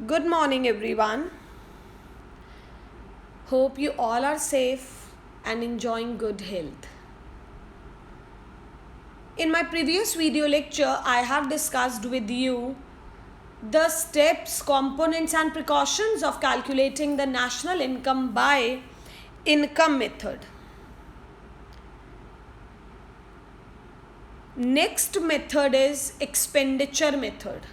Good morning, everyone. Hope you all are safe and enjoying good health. In my previous video lecture, I have discussed with you the steps, components, and precautions of calculating the national income by income method. Next method is expenditure method.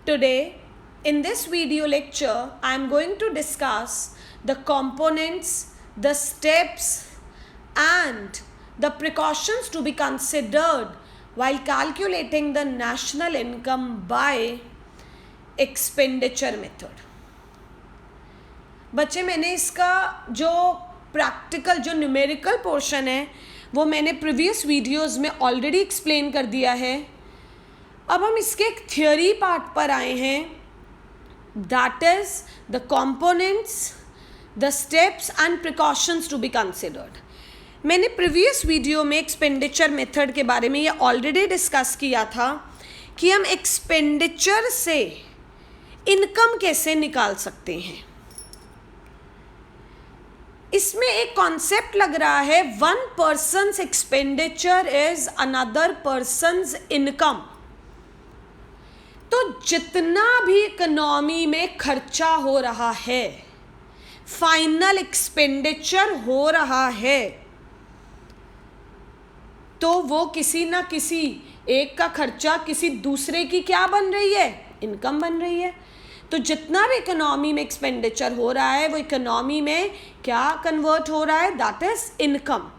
Today, in this video lecture, I am going to discuss the components, the steps, and the precautions to be considered while calculating the national income by expenditure method. बच्चे, मैंने इसका जो practical जो numerical portion है वो मैंने previous videos में already explain कर दिया है. अब हम इसके एक थियोरी पार्ट पर आए हैं, that is the components, the steps and precautions to be considered. मैंने प्रीवियस वीडियो में एक्सपेंडिचर मेथड के बारे में ये ऑलरेडी डिस्कस किया था कि हम एक्सपेंडिचर से इनकम कैसे निकाल सकते हैं. इसमें एक कॉन्सेप्ट लग रहा है, one persons expenditure is another persons income. तो जितना भी इकोनॉमी में खर्चा हो रहा है, फाइनल एक्सपेंडिचर हो रहा है, तो वो किसी ना किसी एक का खर्चा किसी दूसरे की क्या बन रही है, इनकम बन रही है. तो जितना भी इकोनॉमी में एक्सपेंडिचर हो रहा है वो इकोनॉमी में क्या कन्वर्ट हो रहा है, दैट इज इनकम.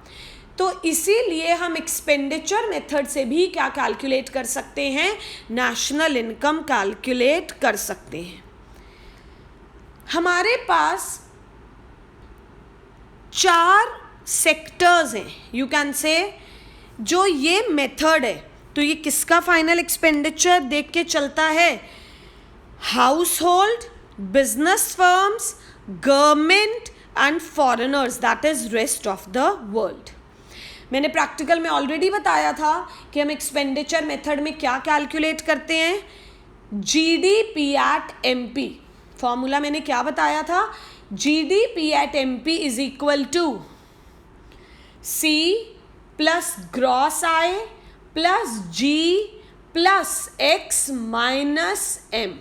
तो इसीलिए हम एक्सपेंडिचर मेथड से भी क्या कैलकुलेट कर सकते हैं, नेशनल इनकम कैलकुलेट कर सकते हैं. हमारे पास 4 सेक्टर्स हैं, यू कैन से, जो ये मेथड है. तो ये किसका फाइनल एक्सपेंडिचर देख के चलता है, house hold, business firms, government and foreigners, that is rest of the world. मैंने प्रैक्टिकल में ऑलरेडी बताया था कि हम एक्सपेंडिचर मेथड में क्या कैलकुलेट करते हैं, जीडीपी एट एमपी. फॉर्मूला मैंने क्या बताया था, GDP at MP is equal to C plus gross I plus G plus X minus M.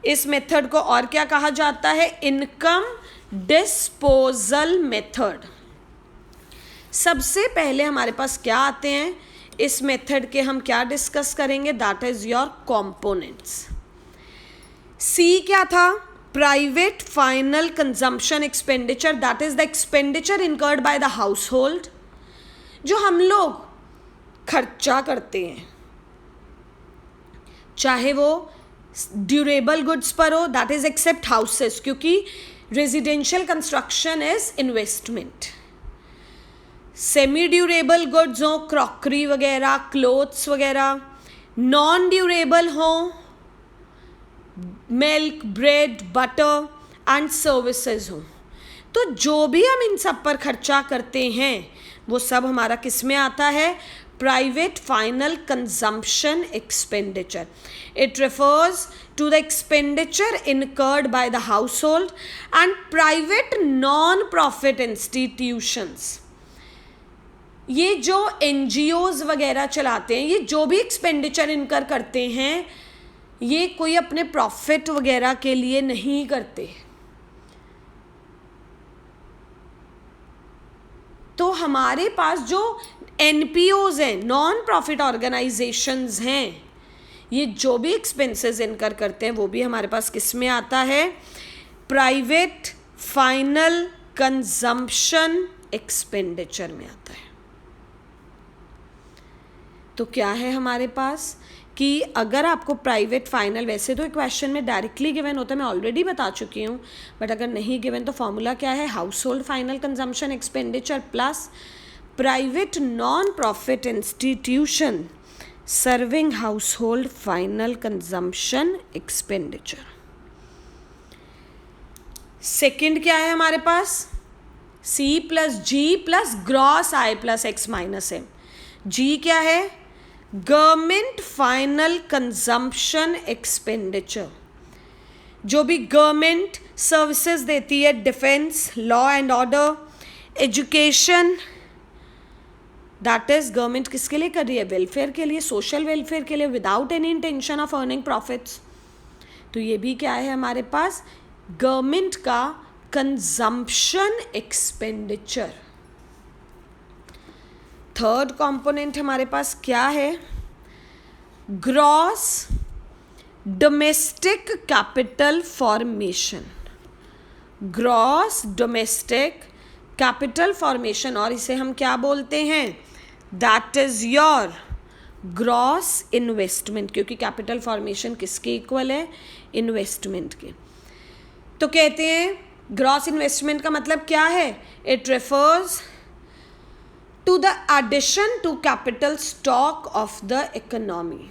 इस मेथड को और क्या कहा जाता है, इनकम डिस्पोजल मेथड. सबसे पहले हमारे पास क्या आते हैं, इस मेथड के हम क्या डिस्कस करेंगे, दैट इज योर कंपोनेंट्स. सी क्या था, private final consumption expenditure, that is the expenditure incurred by the house hold, जो हम लोग खर्चा करते हैं, चाहे वो ड्यूरेबल गुड्स पर हो, दैट इज एक्सेप्ट हाउसेस, क्योंकि residential construction is investment. Semi durable goods हो, क्रॉकरी वगैरह, क्लोथ्स वगैरह. नॉन ड्यूरेबल हो, milk, bread, butter and services हो. तो जो भी हम इन सब पर खर्चा करते हैं वो सब हमारा किस में आता है, private final consumption expenditure. It refers to the expenditure incurred by the household and private non-profit institutions. ये जो NGOs वगैरह चलाते हैं, ये जो भी एक्सपेंडिचर इनकर करते हैं, ये कोई अपने प्रॉफिट वगैरह के लिए नहीं करते. तो हमारे पास जो NPOs हैं, नॉन प्रॉफिट ऑर्गेनाइजेशंस हैं, ये जो भी एक्सपेंसेस इनकर करते हैं वो भी हमारे पास किस में आता है, प्राइवेट फाइनल कंजम्पशन एक्सपेंडिचर में आता है. तो क्या है हमारे पास कि अगर आपको प्राइवेट फाइनल, वैसे तो क्वेश्चन में डायरेक्टली गिवन होता है, मैं ऑलरेडी बता चुकी हूँ, बट अगर नहीं गिवन तो फॉर्मूला क्या है, house hold final consumption expenditure plus private non profit institution serving house hold final consumption expenditure. Second क्या है हमारे पास, C plus G plus gross I plus X minus M. जी क्या है, गवर्नमेंट फाइनल कंजम्पशन एक्सपेंडिचर, जो भी government services देती है, defence, law and order, education, that is government किसके लिए कर रही है? वेलफेयर के लिए, सोशल वेलफेयर के लिए, without any intention of earning profits. तो ये भी क्या है हमारे पास? गवर्नमेंट का कंजम्पशन एक्सपेंडिचर. थर्ड कंपोनेंट हमारे पास क्या है? Gross domestic capital formation. Gross domestic capital formation, और इसे हम क्या बोलते हैं? That is your gross investment, क्योंकि कैपिटल फॉर्मेशन किसके इक्वल है? इन्वेस्टमेंट के. तो कहते हैं ग्रॉस इन्वेस्टमेंट का मतलब क्या है? It refers to the addition to capital stock of the economy.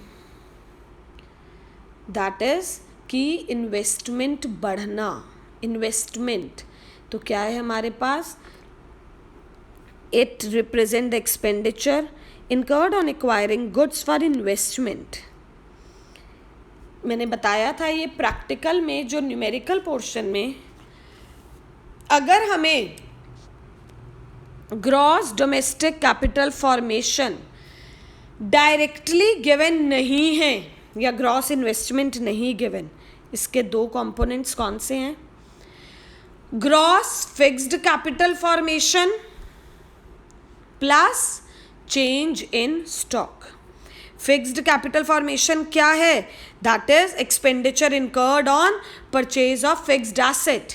That is कि इन्वेस्टमेंट बढ़ना. इन्वेस्टमेंट तो क्या है हमारे पास? It represent the expenditure incurred on acquiring goods for investment. मैंने बताया था ये प्रैक्टिकल में, जो न्यूमेरिकल पोर्शन में, अगर हमें gross domestic capital formation directly given नहीं है या ग्रॉस इन्वेस्टमेंट नहीं गिवन, इसके दो कंपोनेंट्स कौन से हैं? Gross fixed capital formation plus change in stock. Fixed capital formation क्या है? That is expenditure incurred on purchase of fixed asset.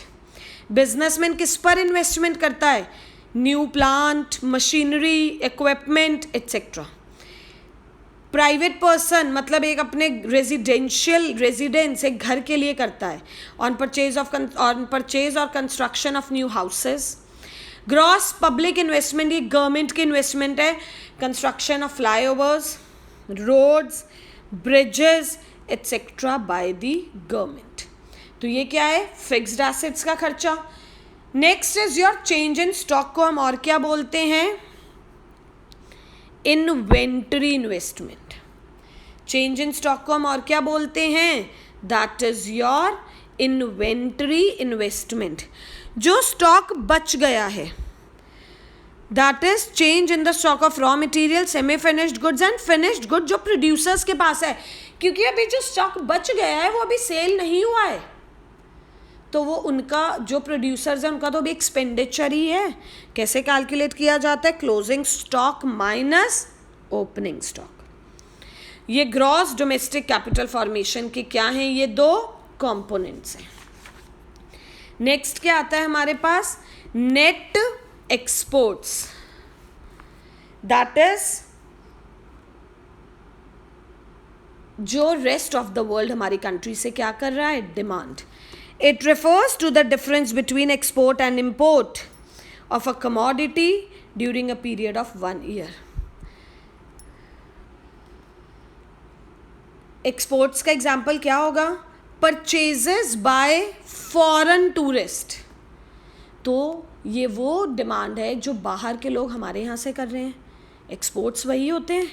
Businessman किस पर इन्वेस्टमेंट करता है? New plant, machinery, equipment etcetera. Private person मतलब एक अपने रेजिडेंशियल रेजिडेंस, एक घर के लिए करता है, ऑन परचेज और construction of new houses. Gross public investment, ये गवर्नमेंट की इन्वेस्टमेंट है, construction of flyovers, roads, bridges etcetera by the government. तो ये क्या है? फिक्स्ड एसेट्स का खर्चा. Next is your change in stock, को हम और क्या बोलते हैं? Inventory investment. Change in stock को हम और क्या बोलते हैं? That is your inventory investment. जो स्टॉक बच गया है, that is change in the stock of raw material, semi finished goods and finished good, जो प्रोड्यूसर्स के पास है. क्योंकि अभी जो स्टॉक बच गया है वो अभी सेल नहीं हुआ है, तो वो उनका जो प्रोड्यूसर्स है उनका तो भी एक्सपेंडिचर ही है. कैसे कैलकुलेट किया जाता है? Closing stock minus opening stock. ये ग्रॉस डोमेस्टिक कैपिटल फॉर्मेशन के क्या हैं? ये दो कंपोनेंट्स हैं. नेक्स्ट क्या आता है हमारे पास? Net exports. दैट इज जो रेस्ट ऑफ द वर्ल्ड हमारी कंट्री से क्या कर रहा है? Demand. It refers to the difference between export and import of a commodity during a period of 1 year. Exports का एग्जाम्पल क्या होगा? Purchases by foreign tourist. तो ये वो डिमांड है जो बाहर के लोग हमारे यहाँ से कर रहे हैं. एक्सपोर्ट्स वही होते हैं,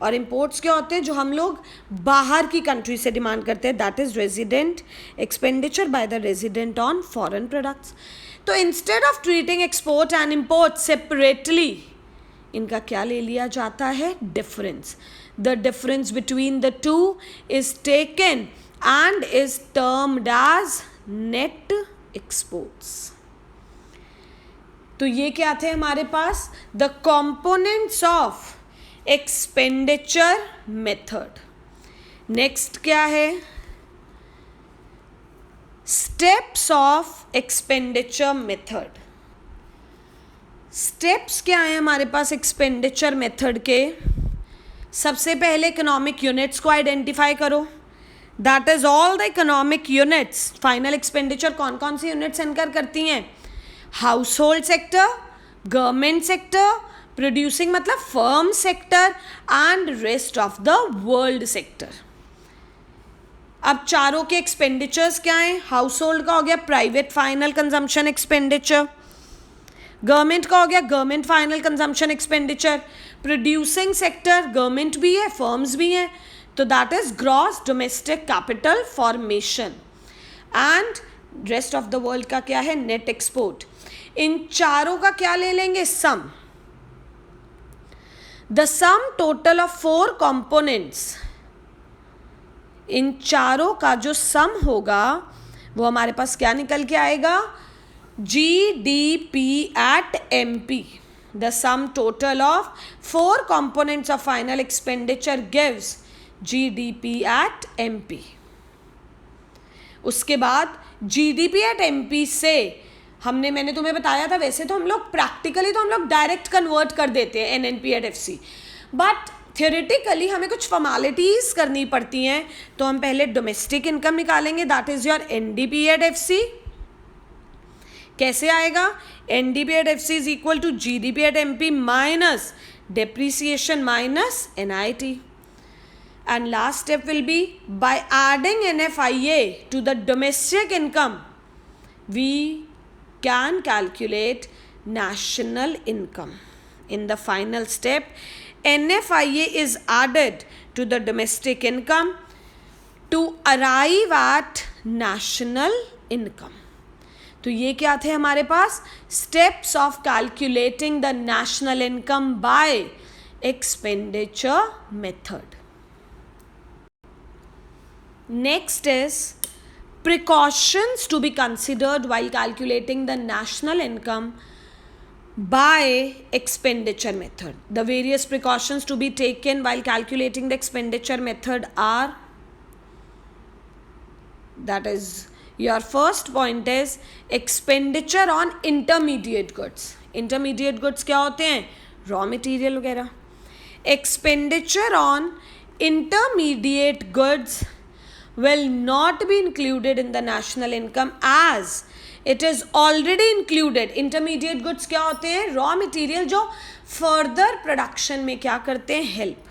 और इम्पोर्ट्स क्या होते हैं? जो हम लोग बाहर की कंट्री से डिमांड करते हैं. That is resident expenditure by the resident on foreign products. तो instead of treating export and import separately, इनका क्या ले लिया जाता है? Difference. The difference between the two is taken and is termed as net exports. तो ये क्या थे हमारे पास? the components of expenditure method. next क्या है? steps of expenditure method. steps क्या है हमारे पास expenditure method के? सबसे पहले इकोनॉमिक यूनिट्स को आइडेंटिफाई करो. That is all the economic units. Final expenditure कौन कौन सी यूनिट्स इनकर करती हैं? Household sector, government sector, producing मतलब firm sector, and rest of the world sector. अब चारों के एक्सपेंडिचर्स क्या हैं? हाउस होल्ड का हो गया private final consumption expenditure, government का हो गया government final consumption expenditure, producing sector government भी है, फर्म्स भी हैं, तो that is gross domestic capital formation. And rest of the world का क्या है? Net export. इन चारों का क्या ले लेंगे? Sum. The sum total of 4 components, इन चारों का जो सम होगा वो हमारे पास क्या निकल के आएगा? GDP at MP. The sum total of 4 components of final expenditure gives GDP at MP. उसके बाद GDP at MP से मैंने तुम्हें बताया था, वैसे तो हम लोग प्रैक्टिकली तो हम लोग डायरेक्ट कन्वर्ट कर देते हैं NNP at FC, but theoretically हमें कुछ फॉर्मेलिटीज करनी पड़ती हैं. तो हम पहले डोमेस्टिक इनकम निकालेंगे, that is your NDP at FC. कैसे आएगा? NDP at FC is equal to GDP at MP minus depreciation minus NIT. And last step will be by adding NFIA to the domestic income we can calculate national income. In the final step, NFIA is added to the domestic income to arrive at national income. तो ये क्या थे हमारे पास? Steps of calculating the national income by expenditure method. Next is precautions to be considered while calculating the national income by expenditure method. The various precautions to be taken while calculating the expenditure method are, that is, your first point is expenditure on intermediate goods. Intermediate goods क्या होते हैं? Raw material वगैरह. Expenditure on intermediate goods will not be included in the national income as it is already included. Intermediate goods क्या होते हैं? Raw material जो further production में क्या करते हैं? Help.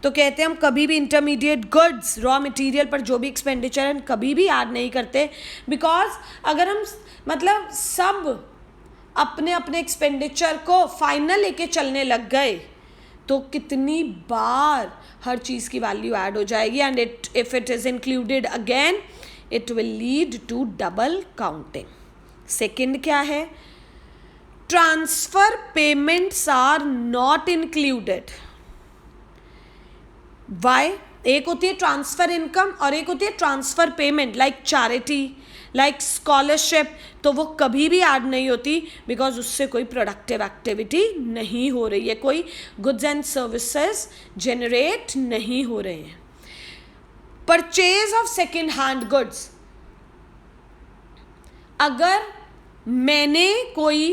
तो कहते हैं हम कभी भी इंटरमीडिएट गुड्स, रॉ मटेरियल पर जो भी एक्सपेंडिचर है कभी भी ऐड नहीं करते, बिकॉज अगर हम मतलब सब अपने अपने एक्सपेंडिचर को फाइनल लेके चलने लग गए तो कितनी बार हर चीज़ की वैल्यू ऐड हो जाएगी. And if it is included again it will lead to double counting. Second क्या है? Transfer payments are not included. Why? एक होती है ट्रांसफर इनकम और एक होती है transfer payment, like charity, like scholarship. तो वो कभी भी ऐड नहीं होती बिकॉज उससे कोई प्रोडक्टिव एक्टिविटी नहीं हो रही है, कोई गुड्स एंड सर्विसेज जनरेट नहीं हो रहे हैं. Purchase of second hand goods, अगर मैंने कोई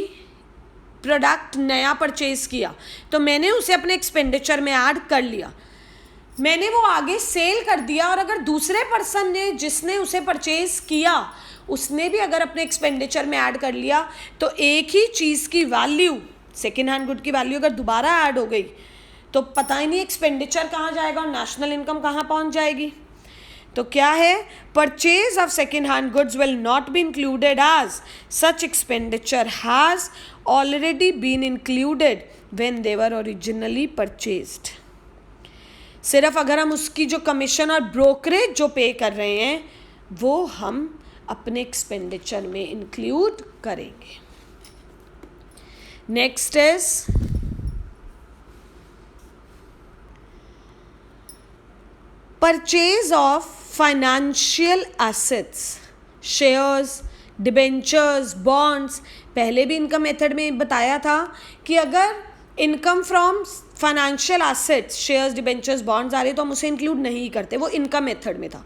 प्रोडक्ट नया परचेज किया तो मैंने उसे अपने एक्सपेंडिचर में ऐड कर लिया, मैंने वो आगे सेल कर दिया, और अगर दूसरे पर्सन ने जिसने उसे परचेज किया उसने भी अगर अपने एक्सपेंडिचर में ऐड कर लिया तो एक ही चीज़ की वैल्यू, सेकेंड हैंड गुड की वैल्यू अगर दोबारा ऐड हो गई तो पता ही नहीं एक्सपेंडिचर कहाँ जाएगा और नेशनल इनकम कहाँ पहुँच जाएगी. तो क्या है? Purchase of second hand goods will not be included as such expenditure has already been included when they were originally purchased. सिर्फ अगर हम उसकी जो कमीशन और ब्रोकरेज जो पे कर रहे हैं वो हम अपने एक्सपेंडिचर में इंक्लूड करेंगे. Next is purchase of financial assets, shares, debentures, bonds. पहले भी इनकम मेथड में बताया था कि अगर income from financial assets, shares, debentures, bonds आ रहे तो हम उसे इंक्लूड नहीं करते, वो इनकम मेथड में था.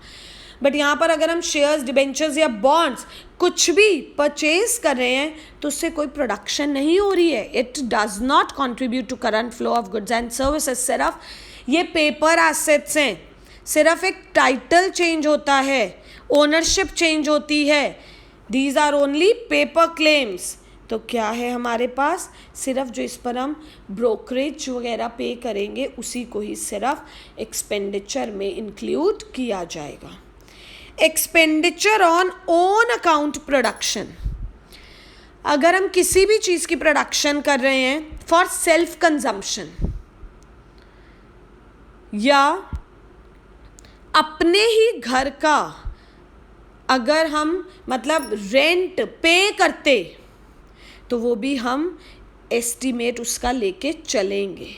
बट यहाँ पर अगर हम शेयर्स, डिबेंचर्स या बॉन्ड्स कुछ भी परचेज कर रहे हैं तो उससे कोई प्रोडक्शन नहीं हो रही है. It does not contribute to current flow of goods and services. सिर्फ ये पेपर एसेट्स हैं, सिर्फ एक टाइटल चेंज होता है, ओनरशिप चेंज होती है. These are only paper claims. तो क्या है हमारे पास? सिर्फ जो इस पर हम ब्रोकरेज वगैरह पे करेंगे उसी को ही सिर्फ एक्सपेंडिचर में इंक्लूड किया जाएगा. Expenditure on own account production, अगर हम किसी भी चीज़ की प्रोडक्शन कर रहे हैं फॉर सेल्फ कंजम्पशन, या अपने ही घर का अगर हम मतलब रेंट पे करते तो वो भी हम एस्टिमेट उसका लेके चलेंगे.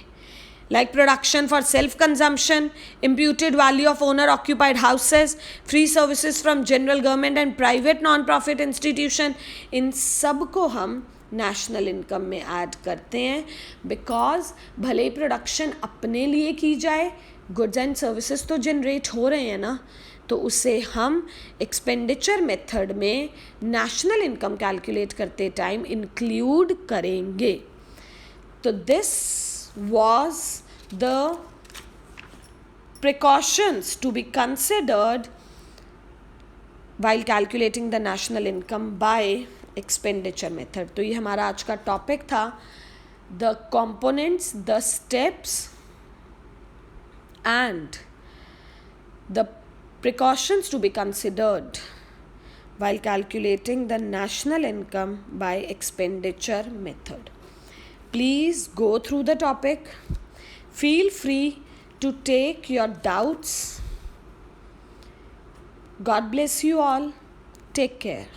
Like production for self-consumption, imputed value of owner-occupied houses, free services from general government and private non-profit institution, इन सब को हम नेशनल इनकम में ऐड करते हैं. बिकॉज भले ही प्रोडक्शन अपने लिए की जाए, गुड्स एंड सर्विसेज तो जनरेट हो रहे हैं ना, तो उसे हम एक्सपेंडिचर मेथड में नेशनल इनकम कैलकुलेट करते टाइम इंक्लूड करेंगे. तो this was the precautions to be considered while calculating the national income by expenditure method. तो ये हमारा आज का टॉपिक था. The components, the steps and the precautions to be considered while calculating the national income by expenditure method. Please go through the topic. Feel free to take your doubts. God bless you all. Take care.